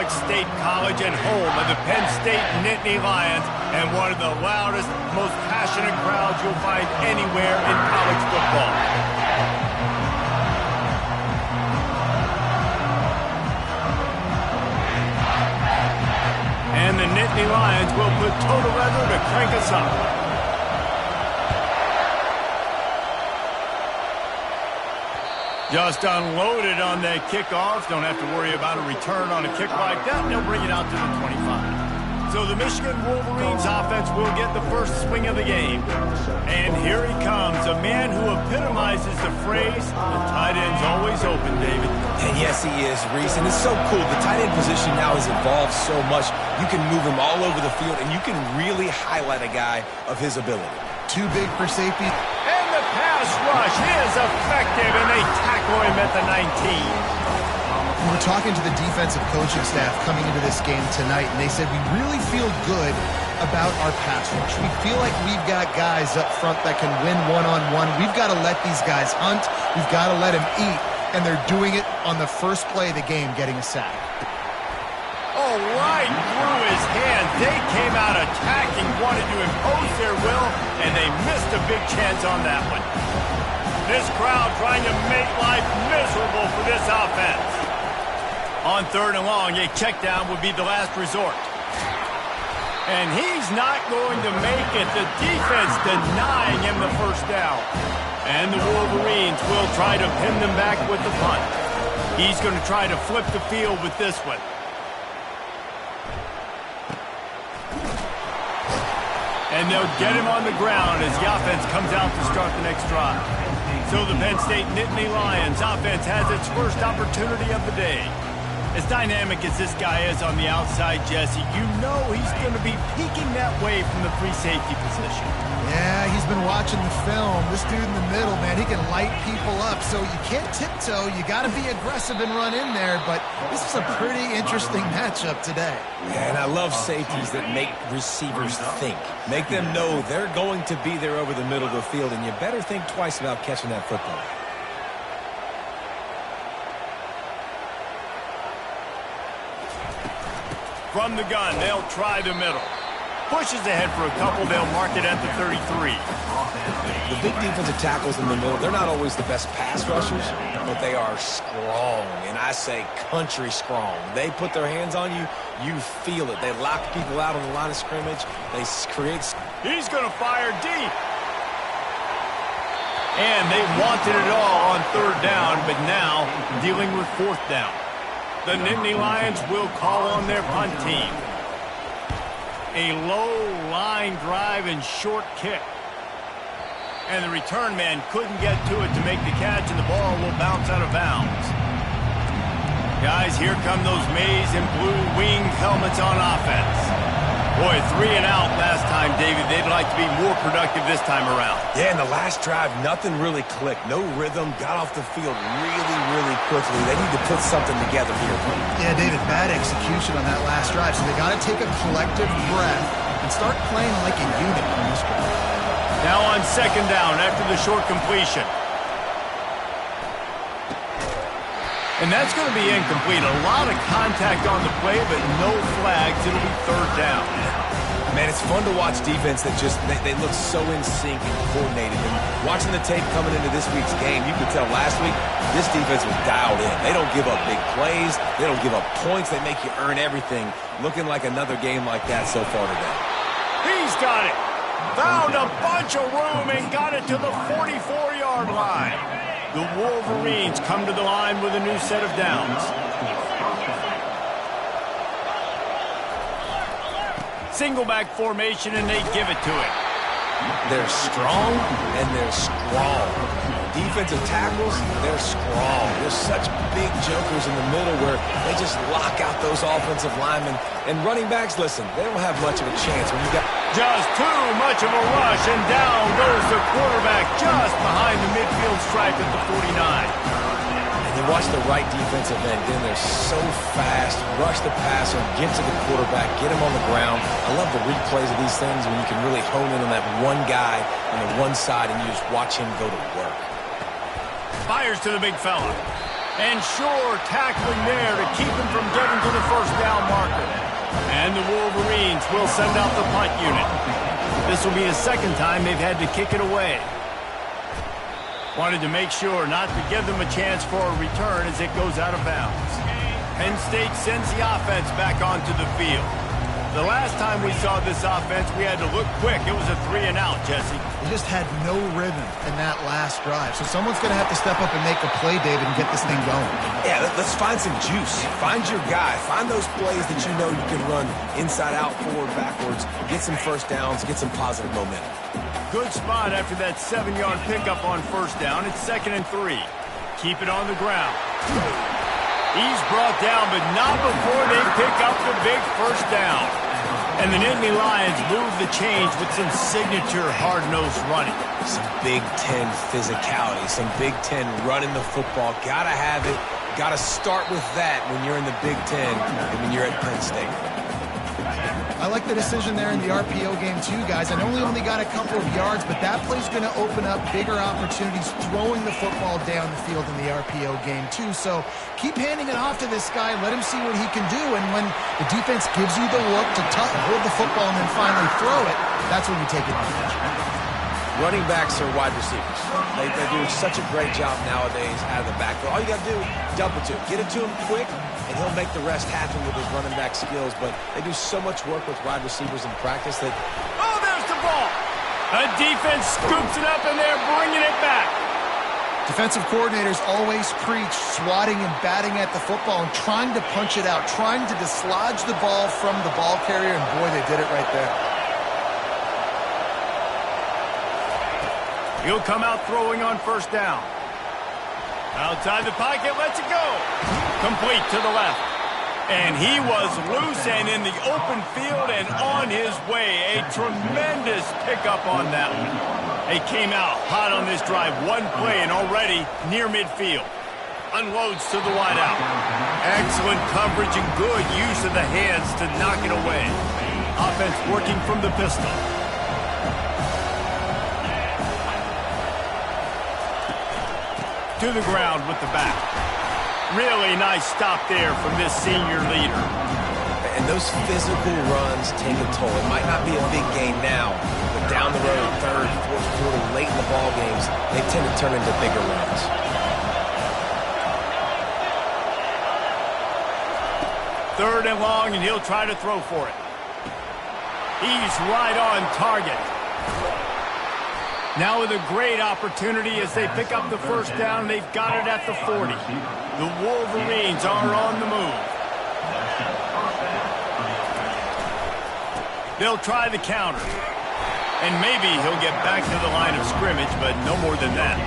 Alex State College and home of the Penn State Nittany Lions, and one of the loudest, most passionate crowds you'll find anywhere in college football. And the Nittany Lions will put total weather to crank us up. Just unloaded on that kickoff. Don't have to worry about a return on a kick like that. And they'll bring it out to the 25. So the Michigan Wolverines offense will get the first swing of the game. And here he comes, a man who epitomizes the phrase, the tight end's always open, David. And yes, he is, Reese. And it's so cool. The tight end position now has evolved so much. You can move him all over the field, and you can really highlight a guy of his ability. Too big for safety. And the pass rush is effective, and they tackle him at the 19. We were talking to the defensive coaching staff coming into this game tonight, and they said we really feel good about our pass rush. We feel like we've got guys up front that can win one-on-one. We've got to let these guys hunt. We've got to let them eat, and they're doing it on the first play of the game, getting a sack. Oh, right through his hands. They came out attacking, wanted to impose their will, and they missed a big chance on that one. This crowd trying to make life miserable for this offense. On 3rd and long, a check down would be the last resort. And he's not going to make it. The defense denying him the first down. And the Wolverines will try to pin them back with the punt. He's going to try to flip the field with this one. And they'll get him on the ground as the offense comes out to start the next drive. So the Penn State Nittany Lions offense has its first opportunity of the day. As dynamic as this guy is on the outside, Jesse, you know he's going to be peeking that way from the free safety position. Yeah, he's been watching the film. This dude in the middle, man, he can light people up. So you can't tiptoe. You got to be aggressive and run in there. But this is a pretty interesting matchup today. Yeah, and I love safeties that make receivers think. Make them know they're going to be there over the middle of the field, and you better think twice about catching that football. From the gun, they'll try the middle. Pushes ahead for a couple, they'll mark it at the 33. The big defensive tackles in the middle, they're not always the best pass rushers, but they are strong, and I say country strong. They put their hands on you, you feel it. They lock people out on the line of scrimmage. They create... He's going to fire deep. And they wanted it all on 3rd down, but now dealing with 4th down. The Nittany Lions will call on their punt team. A low line drive and short kick. And the return man couldn't get to it to make the catch, and the ball will bounce out of bounds. Guys, here come those maize and blue winged helmets on offense. Boy, 3 and out last time, David. They'd like to be more productive this time around. Yeah, in the last drive, nothing really clicked. No rhythm, got off the field really, really quickly. They need to put something together here. Yeah, David, bad execution on that last drive. So they got to take a collective breath and start playing like a unit on this one. Now on 2nd down after the short completion. And that's going to be incomplete. A lot of contact on the play, but no flags. It'll be 3rd down. Man, it's fun to watch defense that just, they look so in sync and coordinated. And watching the tape coming into this week's game, you could tell last week, this defense was dialed in. They don't give up big plays. They don't give up points. They make you earn everything. Looking like another game like that so far today. He's got it. Found a bunch of room and got it to the 44-yard line. The Wolverines come to the line with a new set of downs. Single back formation, and they give it to it. They're strong, and they're strong. Defensive tackles, they're strong. There's such big jokers in the middle where they just lock out those offensive linemen. And running backs, listen, they don't have much of a chance when you got... Just too much of a rush, and down goes the quarterback just behind the midfield stripe at the 49. And you watch the right defensive end, then they're so fast, rush the passer, get to the quarterback, get him on the ground. I love the replays of these things when you can really hone in on that one guy on the one side and you just watch him go to work. Fires to the big fella. And sure tackling there to keep him from getting to the first down marker. And the Wolverines will send out the punt unit. This will be the second time they've had to kick it away. Wanted to make sure not to give them a chance for a return as it goes out of bounds. Penn State sends the offense back onto the field. The last time we saw this offense, we had to look quick. It was a 3-and-out, Jesse. They just had no rhythm in that last drive. So someone's going to have to step up and make a play, David, and get this thing going. Yeah, let's find some juice. Find your guy. Find those plays that you know you can run inside out, forward, backwards. Get some first downs. Get some positive momentum. Good spot after that 7-yard pickup on first down. It's 2nd and 3. Keep it on the ground. He's brought down, but not before they pick up the big first down. And the Nittany Lions move the change with some signature hard-nosed running. Some Big Ten physicality, some Big Ten running the football. Gotta have it. Gotta start with that when you're in the Big Ten and when you're at Penn State. I like the decision there in the RPO game too, guys. I know we only got a couple of yards, but that play's going to open up bigger opportunities throwing the football down the field in the RPO game too. So keep handing it off to this guy. Let him see what he can do. And when the defense gives you the look to hold the football and then finally throw it, that's when you take advantage. Running backs are wide receivers. They do such a great job nowadays out of the backfield. All you got to do, dump it to him. Get it to him quick, and he'll make the rest happen with his running back skills. But they do so much work with wide receivers in practice that... Oh, there's the ball! The defense scoops it up, and they're bringing it back. Defensive coordinators always preach swatting and batting at the football and trying to punch it out, trying to dislodge the ball from the ball carrier, and boy, they did it right there. He'll come out throwing on first down. Outside the pocket, lets it go. Complete to the left. And he was loose and in the open field and on his way. A tremendous pickup on that one. They came out hot on this drive. One play and already near midfield. Unloads to the wideout. Excellent coverage and good use of the hands to knock it away. Offense working from the pistol. To the ground with the back. Really nice stop there from this senior leader. And those physical runs take a toll. It might not be a big gain now, but down the road, third, fourth quarter, late in the ball games, they tend to turn into bigger runs. Third and long, and he'll try to throw for it. He's right on target. Now with a great opportunity as they pick up the first down. They've got it at the 40. The Wolverines are on the move. They'll try the counter. And maybe he'll get back to the line of scrimmage, but no more than that.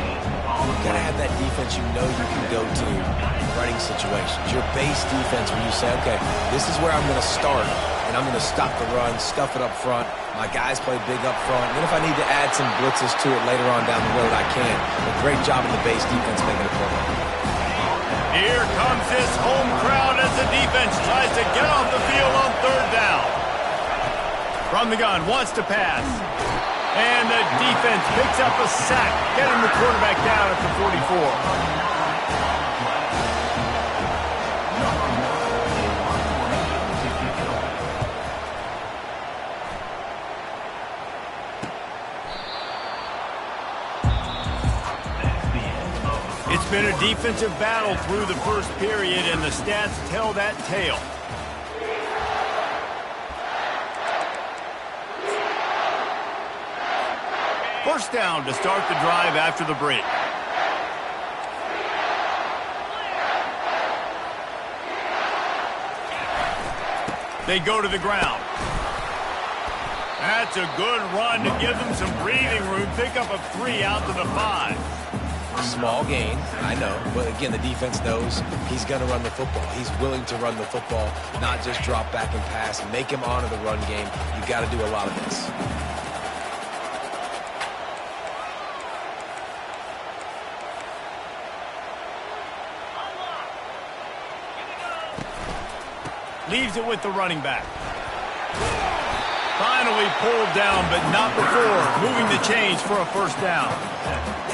You've got to have that defense you know you can go to in running situations. Your base defense where you say, okay, this is where I'm going to start, and I'm going to stop the run, stuff it up front. My guys play big up front. And then if I need to add some blitzes to it later on down the road, I can. A great job in the base defense making a play. Here comes this home crowd as the defense tries to get off the field on third down. From the gun, wants to pass. And the defense picks up a sack, getting the quarterback down at the 44. It's been a defensive battle through the first period, and the stats tell that tale. First down to start the drive after the break. They go to the ground. That's a good run to give them some breathing room. Pick up a 3 out to the 5. Small gain, I know, but again, the defense knows he's going to run the football. He's willing to run the football, not just drop back and pass. Make him honor the run game. You got to do a lot of this. Leaves it with the running back. Finally pulled down, but not before. Moving the chains for a first down.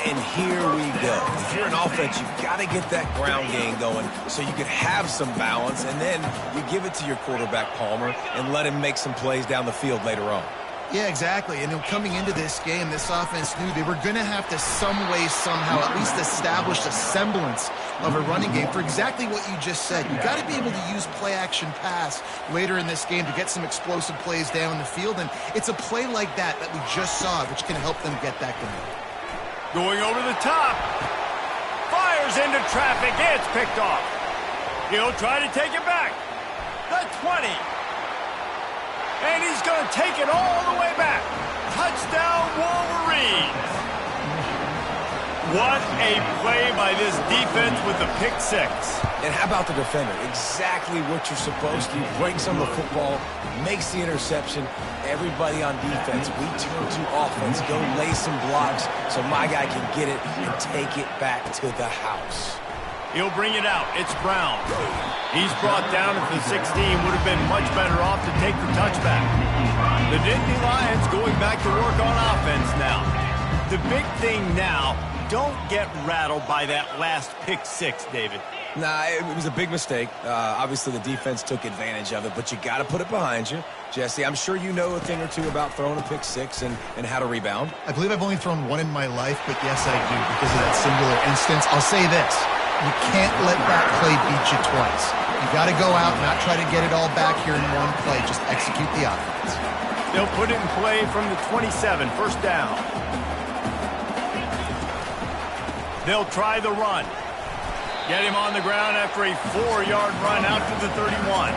And here we go. If you're an offense, you've got to get that ground game going so you can have some balance, and then you give it to your quarterback, Palmer, and let him make some plays down the field later on. Yeah, exactly. And coming into this game, this offense knew they were going to have to some way, somehow, at least establish a semblance of a running game for exactly what you just said. You've got to be able to use play-action pass later in this game to get some explosive plays down the field. And it's a play like that we just saw, which can help them get that going. Going over the top. Fires into traffic. It's picked off. He'll try to take it back. The 20. And he's going to take it all the way back. Touchdown, Wolverines. What a play by this defense with the pick six. And how about the defender? Exactly what you're supposed to. Breaks on the football, makes the interception. Everybody on defense, we turn to offense. Go lay some blocks so my guy can get it and take it back to the house. He'll bring it out. It's Brown. He's brought down at the 16. Would have been much better off to take the touchback. The Nittany Lions going back to work on offense now. The big thing now, don't get rattled by that last pick six, David. Nah, it was a big mistake. Obviously, the defense took advantage of it, but you got to put it behind you. Jesse, I'm sure you know a thing or two about throwing a pick six and how to rebound. I believe I've only thrown one in my life, but yes, I do because of that singular instance. I'll say this. You can't let that play beat you twice. You got to go out and not try to get it all back here in one play. Just execute the offense. They'll put it in play from the 27, first down. They'll try the run. Get him on the ground after a 4-yard run out to the 31.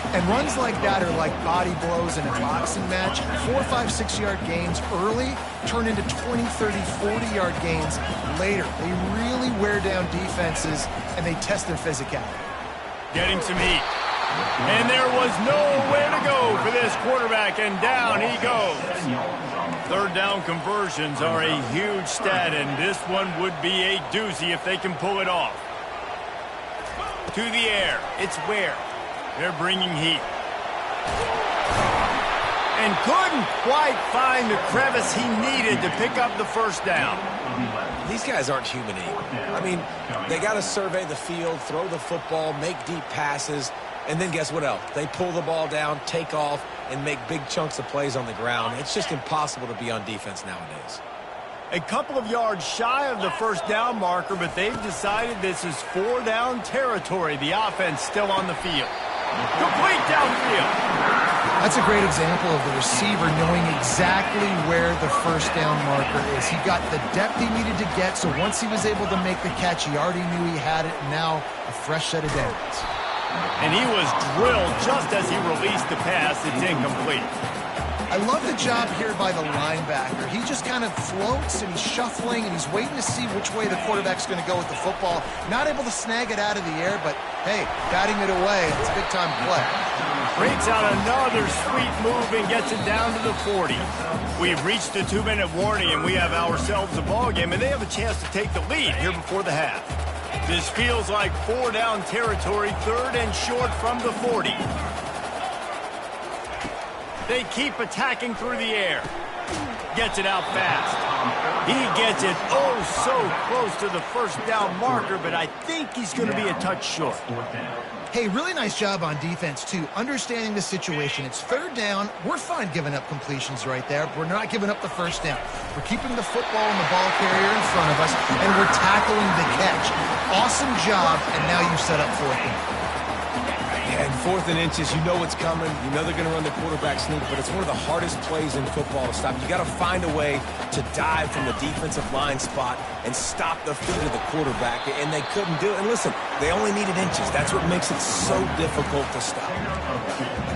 And runs like that are like body blows in a boxing match. 4, 5, 6-yard gains early turn into 20, 30, 40-yard gains later. They really wear down defenses, and they test their physicality. Getting some heat. And there was nowhere to go for this quarterback, and down he goes. Third down conversions are a huge stat, and this one would be a doozy if they can pull it off. To the air. It's Ware. They're bringing heat. And couldn't quite find the crevice he needed to pick up the first down. These guys aren't human anymore. I mean, they got to survey the field, throw the football, make deep passes, and then guess what else? They pull the ball down, take off, and make big chunks of plays on the ground. It's just impossible to be on defense nowadays. A couple of yards shy of the first down marker, but they've decided this is 4-down territory. The offense still on the field. Complete downfield. That's a great example of the receiver knowing exactly where the first down marker is. He got the depth he needed to get, so once he was able to make the catch, he already knew he had it, and now a fresh set of downs. And he was drilled just as he released the pass. It's incomplete. I love the job here by the linebacker. He just kind of floats and he's shuffling and he's waiting to see which way the quarterback's going to go with the football. Not able to snag it out of the air, but hey, batting it away. It's a big-time play. Breaks out another sweet move and gets it down to the 40. We've reached the 2-minute warning and we have ourselves a ball game, and they have a chance to take the lead here before the half. This feels like 4-down territory, third and short from the 40. They keep attacking through the air. Gets it out fast. He gets it so close to the first down marker, but I think he's going to be a touch short. Hey, really nice job on defense, too. Understanding the situation. It's third down. We're fine giving up completions right there. We're not giving up the first down. We're keeping the football and the ball carrier in front of us, and we're tackling the catch. Awesome job, and now you set up fourth down. And 4th and inches, you know what's coming. You know they're going to run the quarterback sneak, but it's one of the hardest plays in football to stop. You got to find a way to dive from the defensive line spot and stop the feet of the quarterback, and they couldn't do it. And listen, they only needed inches. That's what makes it so difficult to stop.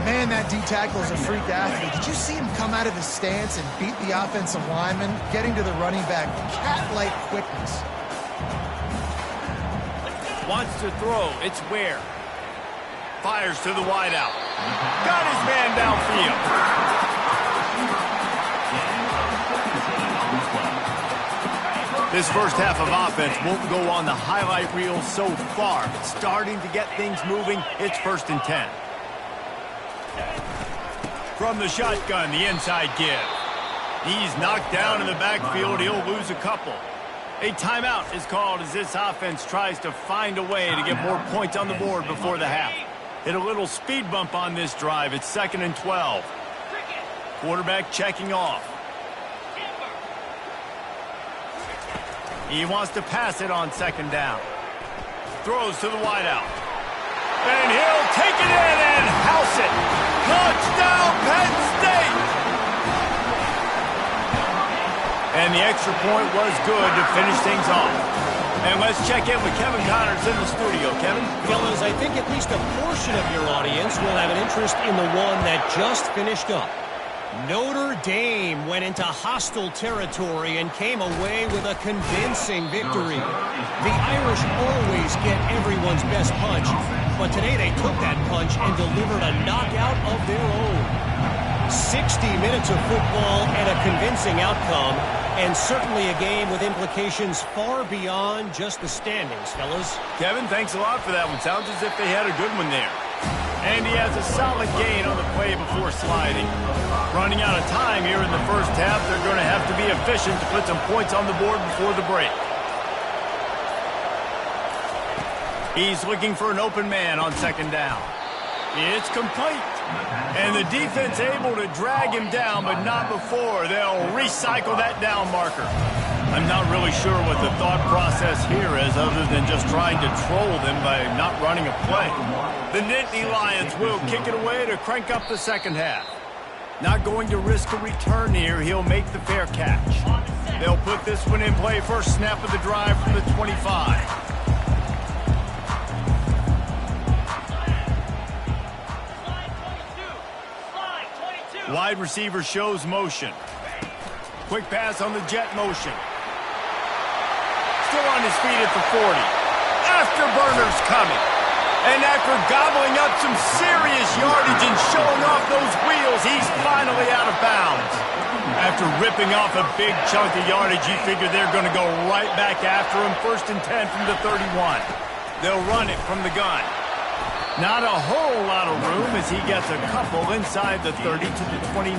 Man, that D-tackle is a freak athlete. Did you see him come out of his stance and beat the offensive lineman, getting to the running back? Cat-like quickness. Wants to throw. It's Ware. Fires to the wideout. Got his man downfield. This first half of offense won't go on the highlight reel so far. But starting to get things moving. It's 1st and 10. From the shotgun, the inside give. He's knocked down in the backfield. He'll lose a couple. A timeout is called as this offense tries to find a way to get more points on the board before the half. Hit a little speed bump on this drive. It's 2nd and 12. Quarterback checking off. He wants to pass it on 2nd down. Throws to the wideout. And he'll take it in and house it. Touchdown, Penn State! And the extra point was good to finish things off. And let's check in with Kevin Connors in the studio. Kevin? Fellas, I think at least a portion of your audience will have an interest in the one that just finished up. Notre Dame went into hostile territory and came away with a convincing victory. The Irish always get everyone's best punch, but today they took that punch and delivered a knockout of their own. 60 minutes of football and a convincing outcome, and certainly a game with implications far beyond just the standings, fellas. Kevin, thanks a lot for that one. Sounds as if they had a good one there. And he has a solid gain on the play before sliding. Running out of time here in the first half, they're going to have to be efficient to put some points on the board before the break. He's looking for an open man on 2nd down. It's complete. And the defense able to drag him down, but not before. They'll recycle that down marker. I'm not really sure what the thought process here is other than just trying to troll them by not running a play. The Nittany Lions will kick it away to crank up the second half. Not going to risk a return here. He'll make the fair catch. They'll put this one in play. First snap of the drive from the 25. Wide receiver shows motion. Quick pass on the jet motion. Still on his feet at the 40. Afterburner's coming. And after gobbling up some serious yardage and showing off those wheels, he's finally out of bounds. After ripping off a big chunk of yardage, you figure they're going to go right back after him. 1st and 10 from the 31. They'll run it from the gun. Not a whole lot of room as he gets a couple inside the 30 to the 29.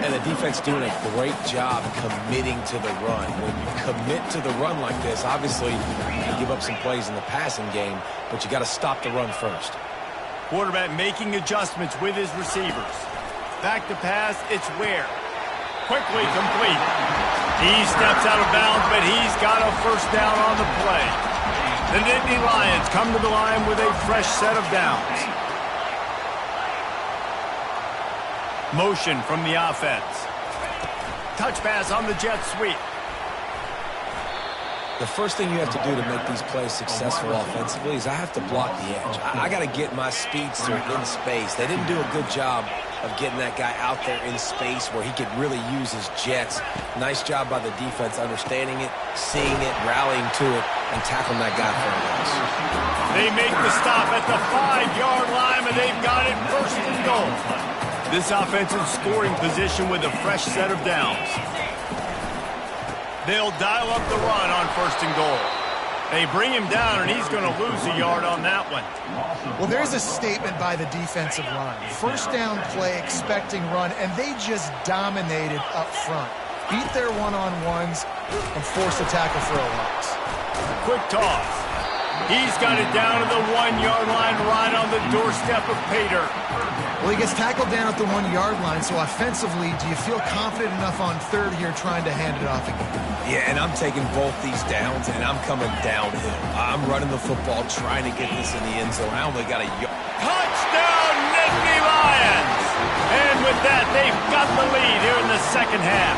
And the defense doing a great job committing to the run. When you commit to the run like this, obviously you give up some plays in the passing game, but you got to stop the run first. Quarterback making adjustments with his receivers. Back to pass, it's Ware. Quickly complete. He steps out of bounds, but he's got a first down on the play. The Nittany Lions come to the line with a fresh set of downs. Motion from the offense. Touch pass on the jet sweep. The first thing you have to do to make these plays successful offensively is I have to block the edge. I got to get my speedster in space. They didn't do a good job of getting that guy out there in space where he could really use his jets. Nice job by the defense understanding it, seeing it, rallying to it, and tackling that guy for a loss. They make the stop at the 5-yard line, and they've got it 1st and goal. This offensive scoring position with a fresh set of downs. They'll dial up the run on 1st and goal. They bring him down, and he's going to lose a yard on that one. Well, there's a statement by the defensive line. First down play, expecting run, and they just dominated up front. Beat their one-on-ones and forced a tackle for a loss. Quick toss. He's got it down to the 1-yard line right on the doorstep of Pater. Well, he gets tackled down at the 1-yard line, so offensively, do you feel confident enough on 3rd here trying to hand it off again? Yeah, and I'm taking both these downs, and I'm coming downhill. I'm running the football, trying to get this in the end zone. I only got a yard. Touchdown, Nittany Lions! And with that, they've got the lead here in the second half.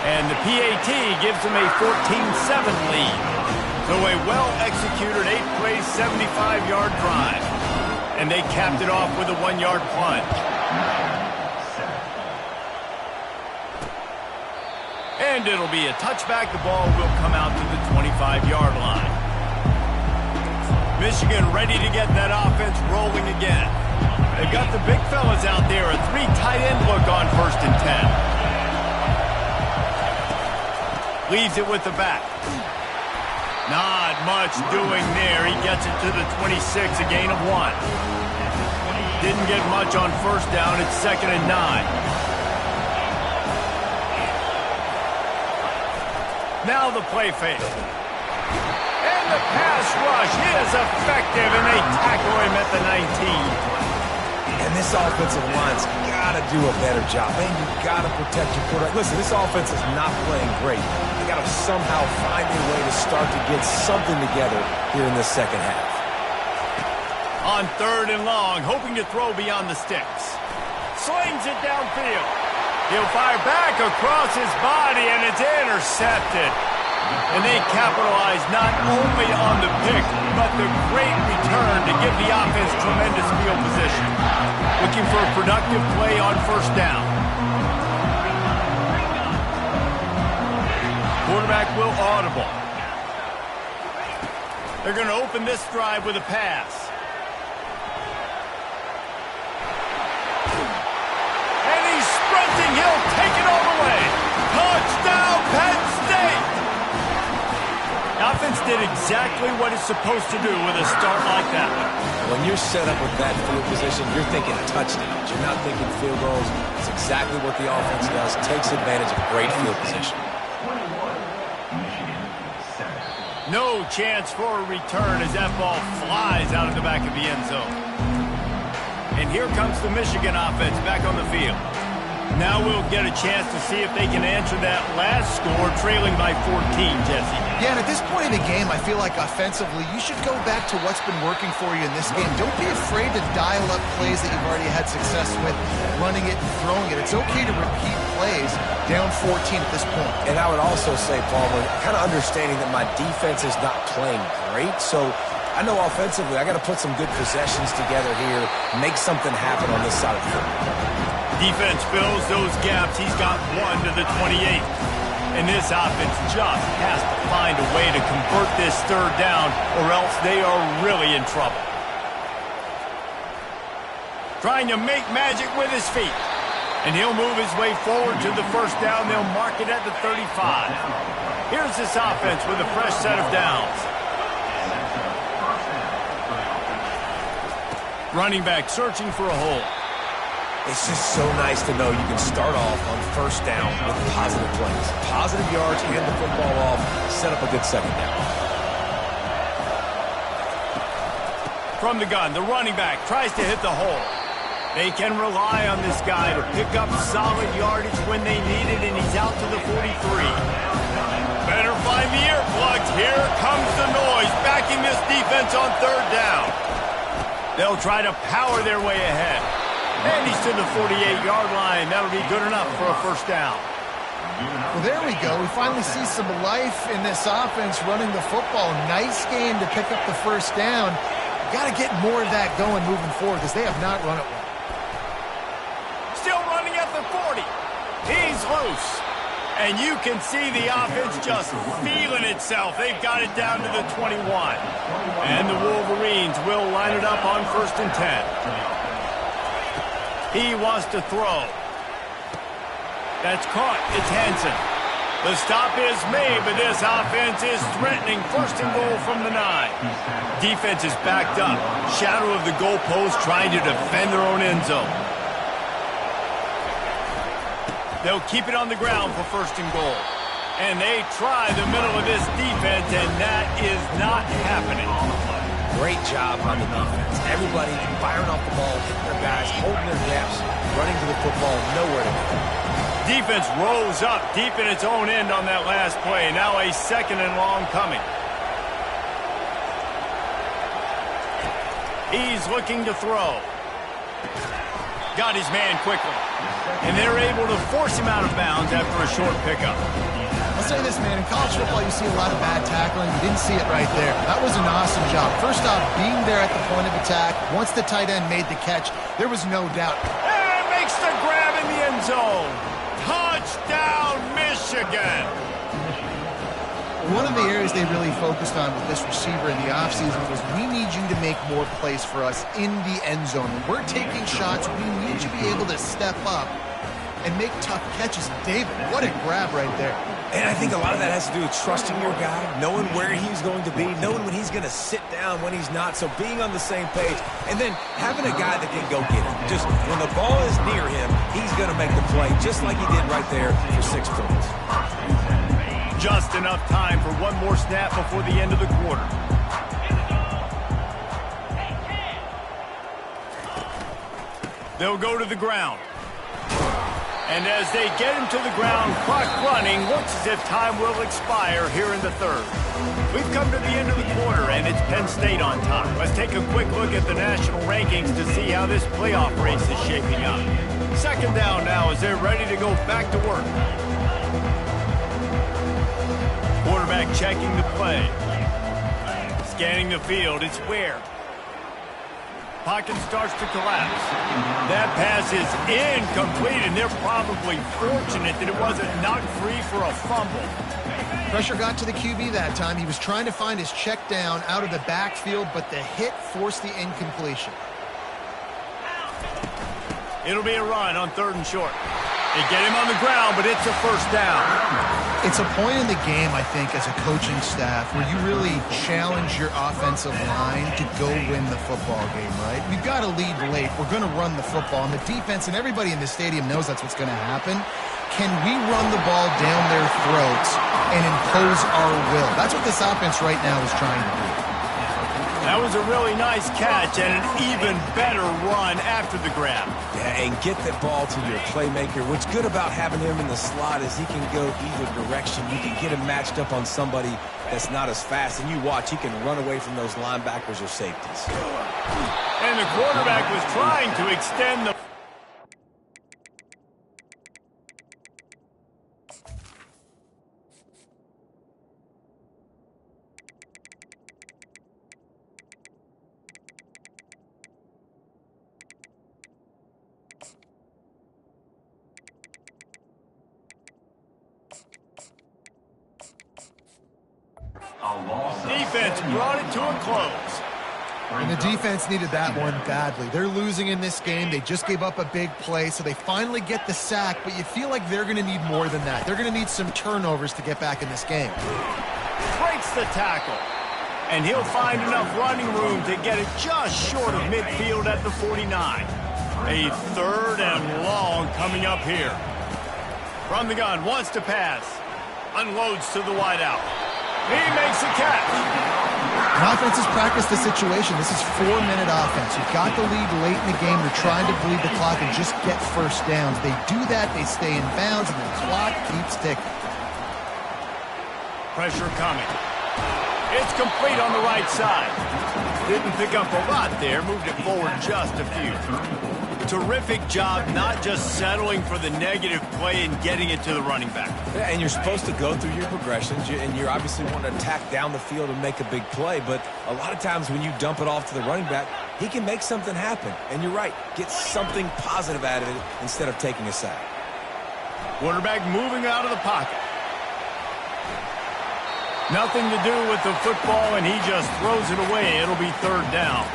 And the PAT gives them a 14-7 lead. So a well-executed 8-play, 75-yard drive. And they capped it off with a 1-yard plunge. And it'll be a touchback. The ball will come out to the 25-yard line. Michigan ready to get that offense rolling again. They've got the big fellas out there. A 3 tight end look on 1st and 10. Leaves it with the back. Not much doing there. He gets it to the 26, a gain of 1. Didn't get much on first down. It's 2nd and 9. Now the play fake. And the pass rush is effective, and they tackle him at the 19. And this offensive line's got to do a better job. Man, you got to protect your quarterback. Listen, this offense is not playing great. They got to somehow find a way to start to get something together here in the second half. On 3rd and long, hoping to throw beyond the sticks. Slings it downfield. He'll fire back across his body, and it's intercepted. And they capitalize not only on the pick, but the great return to give the offense tremendous field position. Looking for a productive play on first down. Quarterback will audible. They're going to open this drive with a pass. And he's sprinting. He'll take it all the way. Touchdown, Penn State! The offense did exactly what it's supposed to do with a start like that. When you're set up with that field position, you're thinking touchdowns. You're not thinking field goals. It's exactly what the offense does. Takes advantage of great field position. No chance for a return as that ball flies out of the back of the end zone. And here comes the Michigan offense back on the field. Now we'll get a chance to see if they can answer that last score, trailing by 14, Jesse. Yeah, and at this point in the game, I feel like offensively, you should go back to what's been working for you in this game. Don't be afraid to dial up plays that you've already had success with, running it and throwing it. It's okay to repeat plays down 14 at this point. And I would also say, Palmer, kind of understanding that my defense is not playing great, so I know offensively I got to put some good possessions together here, make something happen on this side of the football. Defense fills those gaps. He's got 1 to the 28. And this offense just has to find a way to convert this 3rd down, or else they are really in trouble. Trying to make magic with his feet. And he'll move his way forward to the 1st down. They'll mark it at the 35. Here's this offense with a fresh set of downs. Running back searching for a hole. It's just so nice to know you can start off on 1st down with positive plays. Positive yards, hand the football off, set up a good 2nd down. From the gun, the running back tries to hit the hole. They can rely on this guy to pick up solid yardage when they need it, and he's out to the 43. Better find the earplugs. Here comes the noise, backing this defense on 3rd down. They'll try to power their way ahead. And he's to the 48-yard line. That'll be good enough for a 1st down. Well, there we go. We finally see some life in this offense running the football. Nice game to pick up the 1st down. Got to get more of that going moving forward because they have not run it well. Still running at the 40. He's loose. And you can see the offense just feeling itself. They've got it down to the 21. And the Wolverines will line it up on 1st and 10. He wants to throw. That's caught. It's Hansen. The stop is made, but this offense is threatening 1st and goal from the 9. Defense is backed up. Shadow of the goalpost trying to defend their own end zone. They'll keep it on the ground for 1st and goal. And they try the middle of this defense, and that is not happening. Great job on the defense. Everybody firing off the ball, hitting their guys, holding their gaps, running to the football, nowhere to go. Defense rose up deep in its own end on that last play. Now a 2nd and long coming. He's looking to throw. Got his man quickly. And they're able to force him out of bounds after a short pickup. I'll say this, man. In college football, you see a lot of bad tackling. You didn't see it right there. That was an awesome job. First off, being there at the point of attack. Once the tight end made the catch, there was no doubt. And makes the grab in the end zone. Touchdown, Michigan. One of the areas they really focused on with this receiver in the offseason was we need you to make more plays for us in the end zone. When we're taking shots, we need you to be able to step up and make tough catches. David, what a grab right there. And I think a lot of that has to do with trusting your guy, knowing where he's going to be, knowing when he's going to sit down, when he's not. So being on the same page, and then having a guy that can go get it. Just when the ball is near him, he's going to make the play, just like he did right there for 6 points. Just enough time for one more snap before the end of the quarter. They'll go to the ground. And as they get him to the ground, clock running, looks as if time will expire here in the third. We've come to the end of the quarter, and it's Penn State on top. Let's take a quick look at the national rankings to see how this playoff race is shaping up. Second down now as they're ready to go back to work. Quarterback checking the play. Scanning the field, it's Ware. Pocket starts to collapse. That pass is incomplete, and they're probably fortunate that it wasn't knocked free for a fumble. Pressure got to the QB that time. He was trying to find his check down out of the backfield, but the hit forced the incompletion. It'll be a run on 3rd and short. They get him on the ground, but it's a first down. It's a point in the game, I think, as a coaching staff, where you really challenge your offensive line to go win the football game, right? We've got to lead late. We're going to run the football. And the defense and everybody in the stadium knows that's what's going to happen. Can we run the ball down their throats and impose our will? That's what this offense right now is trying to do. That was a really nice catch and an even better run after the grab. Yeah, and get that ball to your playmaker. What's good about having him in the slot is he can go either direction. You can get him matched up on somebody that's not as fast, and you watch, he can run away from those linebackers or safeties. And the quarterback was trying to extend the... Defense brought it to a close. And the defense needed that one badly. They're losing in this game. They just gave up a big play, so they finally get the sack, but you feel like they're going to need more than that. They're going to need some turnovers to get back in this game. Breaks the tackle. And he'll find enough running room to get it just short of midfield at the 49. A 3rd and long coming up here. From the gun, wants to pass. Unloads to the wideout. He makes a catch. An offense has practiced the situation. This is 4-minute offense. You've got the lead late in the game. They're trying to bleed the clock and just get first downs. They do that, they stay in bounds, and the clock keeps ticking. Pressure coming. It's complete on the right side. Didn't pick up a lot there. Moved it forward just a few. Terrific job not just settling for the negative play and getting it to the running back. Yeah, and you're supposed to go through your progressions, and you're obviously wanting to attack down the field and make a big play, but a lot of times when you dump it off to the running back, he can make something happen. And you're right, get something positive out of it instead of taking a sack. Quarterback moving out of the pocket. Nothing to do with the football, and he just throws it away. It'll be 3rd down.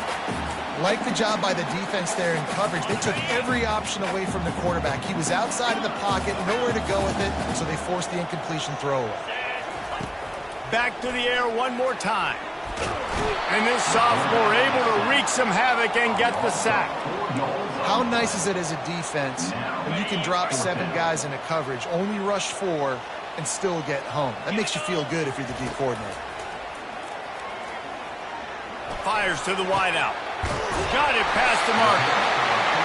Like the job by the defense there in coverage. They took every option away from the quarterback. He was outside of the pocket, nowhere to go with it, so they forced the incompletion throwaway. Back to the air one more time. And this sophomore able to wreak some havoc and get the sack. How nice is it as a defense when you can drop 7 guys into coverage, only rush 4, and still get home? That makes you feel good if you're the D coordinator. Fires to the wideout. Got it past the marker.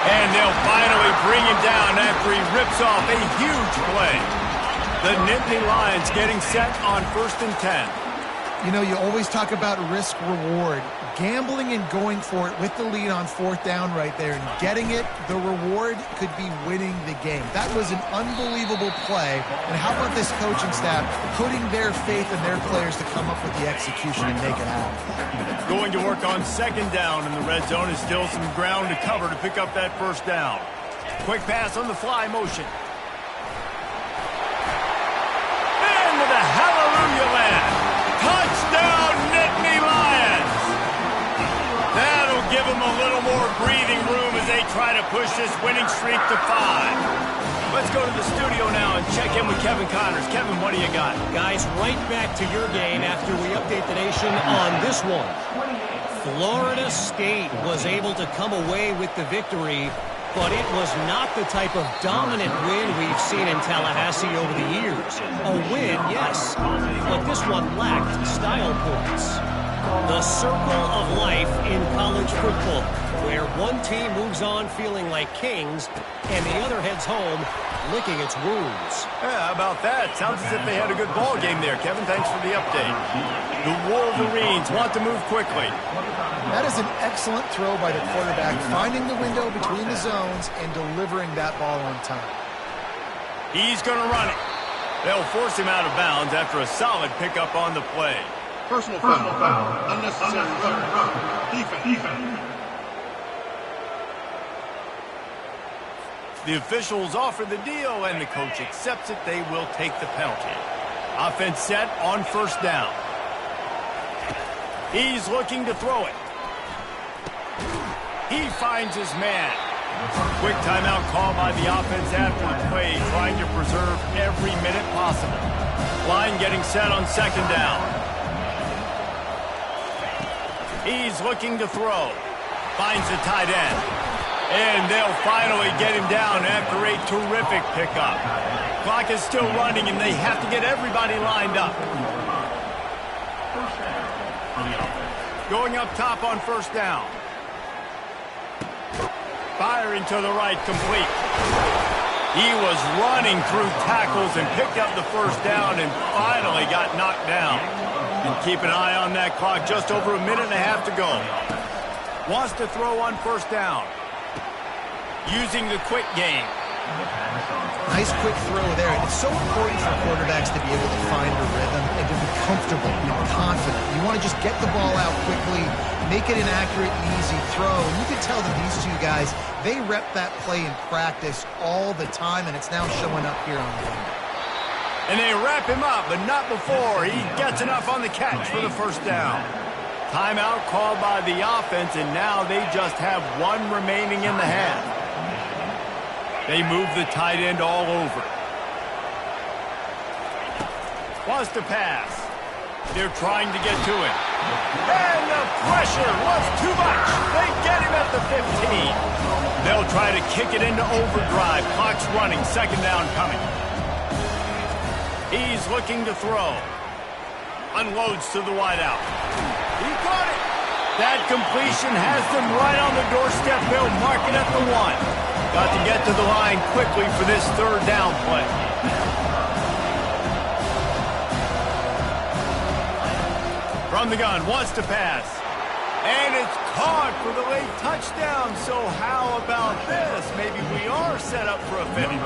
And they'll finally bring him down after he rips off a huge play. The Nittany Lions getting set on 1st and 10. You know, you always talk about risk-reward. Gambling and going for it with the lead on 4th down right there and getting it, the reward could be winning the game. That was an unbelievable play. And how about this coaching staff putting their faith in their players to come up with the execution and make it happen? Going to work on 2nd down in the red zone is still some ground to cover to pick up that 1st down. Quick pass on the fly motion. Into the hallelujah land. Touchdown, Nittany Lions! That'll give them a little more breathing room as they try to push this winning streak to 5. Let's go to the studio now and check in with Kevin Connors. Kevin, what do you got? Guys, right back to your game after we update the nation on this one. Florida State was able to come away with the victory, but it was not the type of dominant win we've seen in Tallahassee over the years. A win, yes, but this one lacked style points. The circle of life in college football, where one team moves on feeling like kings and the other heads home licking its wounds. Yeah, how about that? Sounds as if they had a good ball game there. Kevin, thanks for the update. The Wolverines want to move quickly. That is an excellent throw by the quarterback, finding the window between the zones and delivering that ball on time. He's going to run it. They'll force him out of bounds after a solid pickup on the play. Personal foul. Unnecessary rough. Defense. The officials offer the deal, and the coach accepts it. They will take the penalty. Offense set on first down. He's looking to throw it. He finds his man. Quick timeout call by the offense after the play, trying to preserve every minute possible. Line getting set on second down. He's looking to throw. Finds the tight end. And they'll finally get him down after a terrific pickup. Clock is still running, and they have to get everybody lined up. Going up top on first down. Firing to the right, complete. He was running through tackles and picked up the first down and finally got knocked down. And keep an eye on that clock. Just over a minute and a half to go. Wants to throw on first down. Using the quick game. Nice quick throw there. And it's so important for quarterbacks to be able to find a rhythm and to be comfortable and confident. You want to just get the ball out quickly, make it an accurate and easy throw. And you can tell that these two guys, they rep that play in practice all the time, and it's now showing up here on the field. And they wrap him up, but not before he gets enough on the catch for the first down. Timeout called by the offense, and now they just have one remaining in the half. They move the tight end all over. Wants to pass. They're trying to get to him. And the pressure was too much. They get him at the 15. They'll try to kick it into overdrive. Clock's running. Second down coming. He's looking to throw. Unloads to the wideout. He caught it. That completion has them right on the doorstep. They'll mark it at the 1. Got to get to the line quickly for this third down play. From the gun, wants to pass. And it's caught for the late touchdown. So how about this? Maybe we are set up for a finish.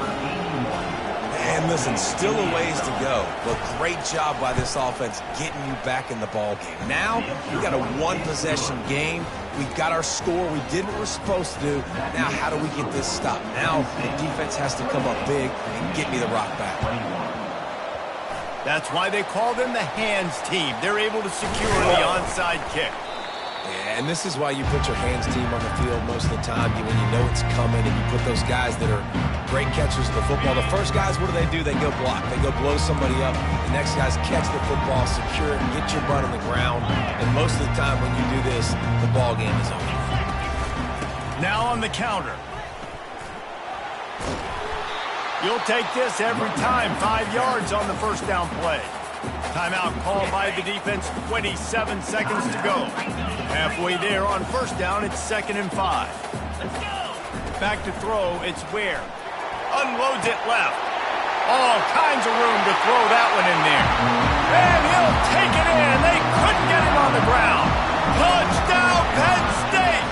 And listen, still a ways to go, but great job by this offense getting you back in the ball game. Now, we got a one-possession game. We got our score. We did what we're supposed to do. Now, how do we get this stopped? Now, the defense has to come up big and get me the rock back. That's why they call them the hands team. They're able to secure the onside kick. Yeah, and this is why you put your hands team on the field most of the time when you know it's coming, and you put those guys that are great catchers of the football. The first guys, what do? They go block. They go blow somebody up. The next guys catch the football, secure it, get your butt on the ground. And most of the time when you do this, the ball game is over. Now on the counter. You'll take this every time. 5 yards on the first down play. Timeout called by the defense. 27 seconds to go. Halfway there on first down, it's 2nd and 5. Back to throw, it's Ware. Unloads it left. All kinds of room to throw that one in there. And he'll take it in. They couldn't get him on the ground. Touchdown, Penn State!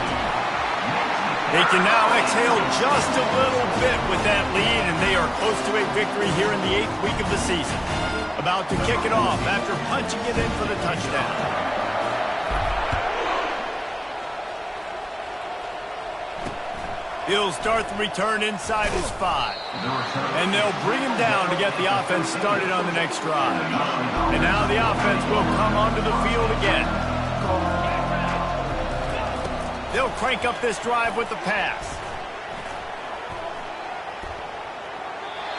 They can now exhale just a little bit with that lead, and they are close to a victory here in the 8th week of the season. About to kick it off after punching it in for the touchdown. He'll start the return inside his 5. And they'll bring him down to get the offense started on the next drive. And now the offense will come onto the field again. They'll crank up this drive with the pass.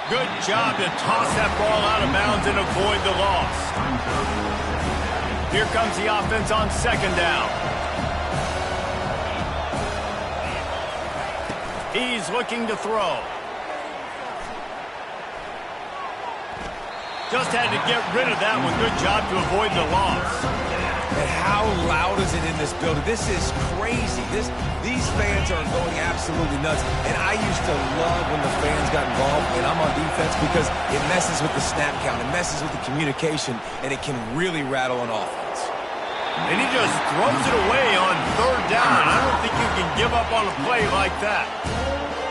Good job to toss that ball out of bounds and avoid the loss. Here comes the offense on second down. He's looking to throw. Just had to get rid of that one. Good job to avoid the loss. And how loud is it in this building? This is crazy. These fans are going absolutely nuts. And I used to love when the fans got involved and I'm on defense because it messes with the snap count. It messes with the communication, and it can really rattle an offense. And he just throws it away on third down. I don't think you can give up on a play like that.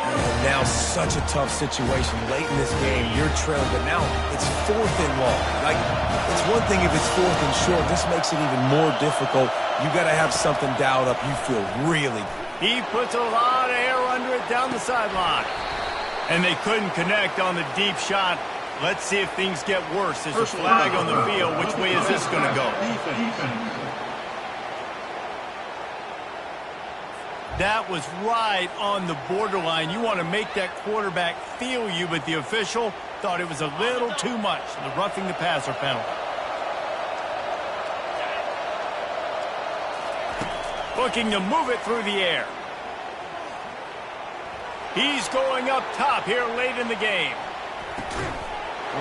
And now such a tough situation. Late in this game, you're trailing, but now it's 4th and long. Like, it's one thing if it's 4th and short. This makes it even more difficult. You got to have something dialed up. You feel really. He puts a lot of air under it down the sideline. And they couldn't connect on the deep shot. Let's see if things get worse. There's a flag on the field. Which way is this going to go? That was right on the borderline. You want to make that quarterback feel you, but the official thought it was a little too much. The roughing the passer penalty. Looking to move it through the air. He's going up top here late in the game.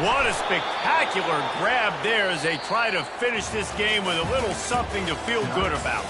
What a spectacular grab there as they try to finish this game with a little something to feel good about.